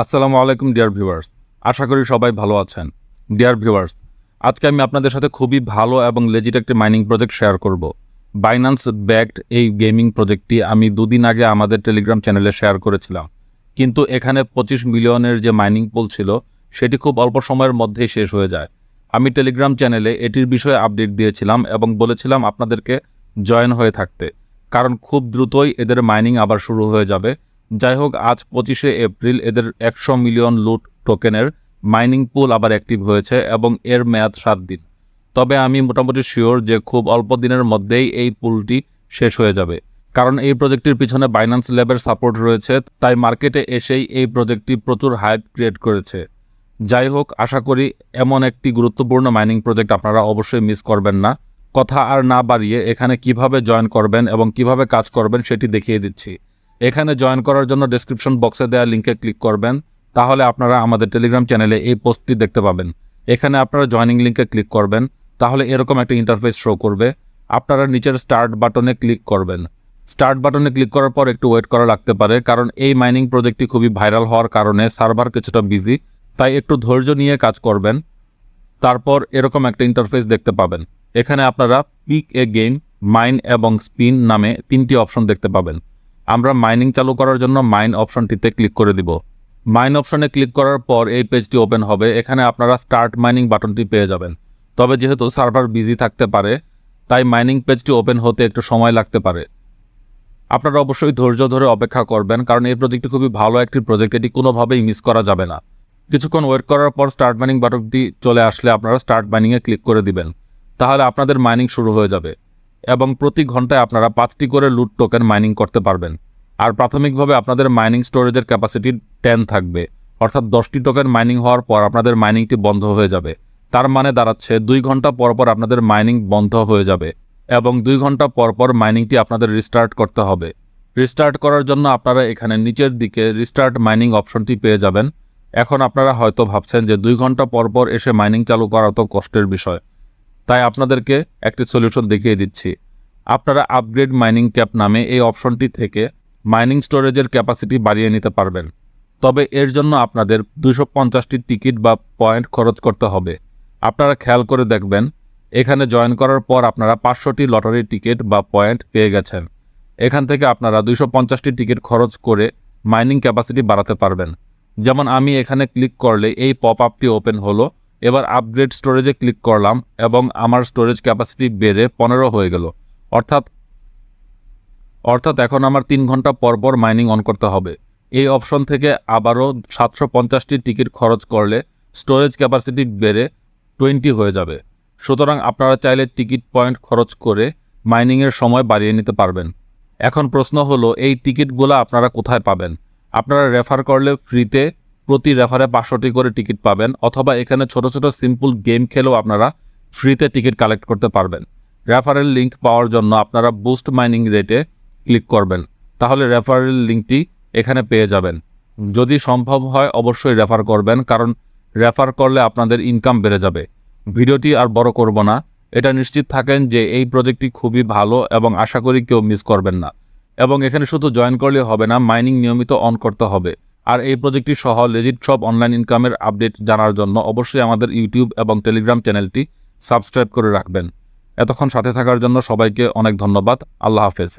আসসালামু আলাইকুম dear viewers, আশা করি সবাই ভালো আছেন। ডিয়ার ভিউয়ার্স, আজকে আমি আপনাদের সাথে খুবই ভালো এবং লেজিট একটি মাইনিং প্রজেক্ট শেয়ার করব। বাইন্যান্স ব্যাকড এই গেমিং প্রজেক্টটি আমি দুদিন আগে আমাদের টেলিগ্রাম চ্যানেলে শেয়ার করেছিলাম, কিন্তু এখানে 25 মিলিয়নের যে মাইনিং পুল ছিল সেটি খুব অল্প সময়ের মধ্যেই শেষ হয়ে যায়। আমি টেলিগ্রাম চ্যানেলে এটির বিষয়ে আপডেট দিয়েছিলাম এবং বলেছিলাম আপনাদেরকে জয়েন হয়ে থাকতে, কারণ খুব দ্রুতই এদের মাইনিং আবার শুরু হয়ে যাবে। যাই হোক, আজ 25শে এপ্রিল এদের 100 মিলিয়ন লুট টোকেনের মাইনিং পুল আবার অ্যাক্টিভ হয়েছে এবং এর মেয়াদ 7 দিন। তবে আমি মোটামুটি শিওর যে খুব অল্প দিনের মধ্যেই এই পুলটি শেষ হয়ে যাবে, কারণ এই প্রজেক্টটির পিছনে বাইন্যান্স ল্যাবের সাপোর্ট রয়েছে, তাই মার্কেটে এসেই এই প্রজেক্টটি প্রচুর হাইপ ক্রিয়েট করেছে। যাই হোক, আশা করি এমন একটি গুরুত্বপূর্ণ মাইনিং প্রজেক্ট আপনারা অবশ্যই মিস করবেন না। কথা আর না বাড়িয়ে এখানে কিভাবে জয়েন করবেন এবং কিভাবে কাজ করবেন সেটি দেখিয়ে দিচ্ছি। এখানে জয়েন করার জন্য ডেসক্রিপশন বক্সে দেওয়া লিঙ্কে ক্লিক করবেন, তাহলে আপনারা আমাদের টেলিগ্রাম চ্যানেলে এই পোস্টটি দেখতে পাবেন। এখানে আপনারা জয়েনিং লিঙ্কে ক্লিক করবেন, তাহলে এরকম একটা ইন্টারফেস শো করবে। আপনারা নিচের স্টার্ট বাটনে ক্লিক করবেন। স্টার্ট বাটনে ক্লিক করার পর একটু ওয়েট করা লাগতে পারে, কারণ এই মাইনিং প্রজেক্টটি খুবই ভাইরাল হওয়ার কারণে সার্ভার কিছুটা বিজি, তাই একটু ধৈর্য নিয়ে কাজ করবেন। তারপর এরকম একটা ইন্টারফেস দেখতে পাবেন। এখানে আপনারা পিক এ গেম, মাইন এবং স্পিন নামে 3টি অপশন দেখতে পাবেন। আমরা মাইনিং চালু করার জন্য মাইন অপশনটিতে ক্লিক করে দিব। মাইন অপশনে ক্লিক করার পর এই পেজটি ওপেন হবে। এখানে আপনারা স্টার্ট মাইনিং বাটনটি পেয়ে যাবেন। তবে যেহেতু সার্ভার বিজি থাকতে পারে, তাই মাইনিং পেজটি ওপেন হতে একটু সময় লাগতে পারে। আপনারা অবশ্যই ধৈর্য ধরে অপেক্ষা করবেন, কারণ এই প্রজেক্টটি খুবই ভালো একটি প্রজেক্ট, এটি কোনোভাবেই মিস করা যাবে না। কিছুক্ষণ ওয়েট করার পর স্টার্ট মাইনিং বাটনটি চলে আসলে আপনারা স্টার্ট মাইনিংয়ে ক্লিক করে দিবেন, তাহলে আপনাদের মাইনিং শুরু হয়ে যাবে এবং প্রতি ঘন্টায় আপনারা 5টি করে লুট টোকেন মাইনিং করতে পারবেন। আর প্রাথমিকভাবে আপনাদের মাইনিং স্টোরেজের ক্যাপাসিটি 10 থাকবে, অর্থাৎ 10টি টোকেন মাইনিং হওয়ার পর আপনাদের মাইনিংটি বন্ধ হয়ে যাবে। তার মানে দাঁড়াচ্ছে 2 ঘন্টা পর পর আপনাদের মাইনিং বন্ধ হয়ে যাবে এবং 2 ঘন্টা পর পর মাইনিংটি আপনাদের রিস্টার্ট করতে হবে। রিস্টার্ট করার জন্য আপনারা এখানে নিচের দিকে রিস্টার্ট মাইনিং অপশনটি পেয়ে যাবেন। এখন আপনারা হয়তো ভাবছেন যে 2 ঘন্টা পর পর এসে মাইনিং চালু করা তো কষ্টের বিষয়, তাই আপনাদেরকে একটি সলিউশন দেখিয়ে দিচ্ছি। আপনারা আপগ্রেড মাইনিং ক্যাপ নামে এই অপশনটি থেকে মাইনিং স্টোরেজের ক্যাপাসিটি বাড়িয়ে নিতে পারবেন। তবে এর জন্য আপনাদের 250টি টিকিট বা পয়েন্ট খরচ করতে হবে। আপনারা খেয়াল করে দেখবেন, এখানে জয়েন করার পর আপনারা 500টি লটারি টিকিট বা পয়েন্ট পেয়ে গেছেন। এখান থেকে আপনারা 250টি টিকিট খরচ করে মাইনিং ক্যাপাসিটি বাড়াতে পারবেন। যেমন আমি এখানে ক্লিক করলে এই পপ আপটি ওপেন হলো। এবার আপগ্রেড স্টোরেজে ক্লিক করলাম এবং আমার স্টোরেজ ক্যাপাসিটি বেড়ে 15 হয়ে গেল। অর্থাৎ এখন আমার 3 ঘন্টা পর পর মাইনিং অন করতে হবে। এই অপশন থেকে আবারও 750টি টিকিট খরচ করলে স্টোরেজ ক্যাপাসিটি বেড়ে 20 হয়ে যাবে। সুতরাং আপনারা চাইলে টিকিট পয়েন্ট খরচ করে মাইনিংয়ের সময় বাড়িয়ে নিতে পারবেন। এখন প্রশ্ন হলো, এই টিকিটগুলো আপনারা কোথায় পাবেন? আপনারা রেফার করলে ফ্রিতে প্রতি রেফারে 500টি করে টিকিট পাবেন, অথবা এখানে ছোট ছোট সিম্পল গেম খেলেও আপনারা ফ্রিতে টিকিট কালেক্ট করতে পারবেন। রেফারেল লিঙ্ক পাওয়ার জন্য আপনারা বুস্ট মাইনিং রেটে ক্লিক করবেন, তাহলে রেফারেল লিঙ্কটি এখানে পেয়ে যাবেন। যদি সম্ভব হয় অবশ্যই রেফার করবেন, কারণ রেফার করলে আপনাদের ইনকাম বেড়ে যাবে। ভিডিওটি আর বড় করব না, এটা নিশ্চিত থাকেন যে এই প্রজেক্টটি খুবই ভালো এবং আশা করি কেউ মিস করবেন না। এবং এখানে শুধু জয়েন করলে হবে না, মাইনিং নিয়মিত অন করতে হবে। আর এই প্রজেক্টটি সহ লেজিট সব অনলাইন ইনকামের আপডেট জানার জন্য অবশ্যই আমাদের ইউটিউব এবং টেলিগ্রাম চ্যানেলটি সাবস্ক্রাইব করে রাখবেন। এতক্ষণ সাথে থাকার জন্য সবাইকে অনেক ধন্যবাদ। আল্লাহ হাফেজ।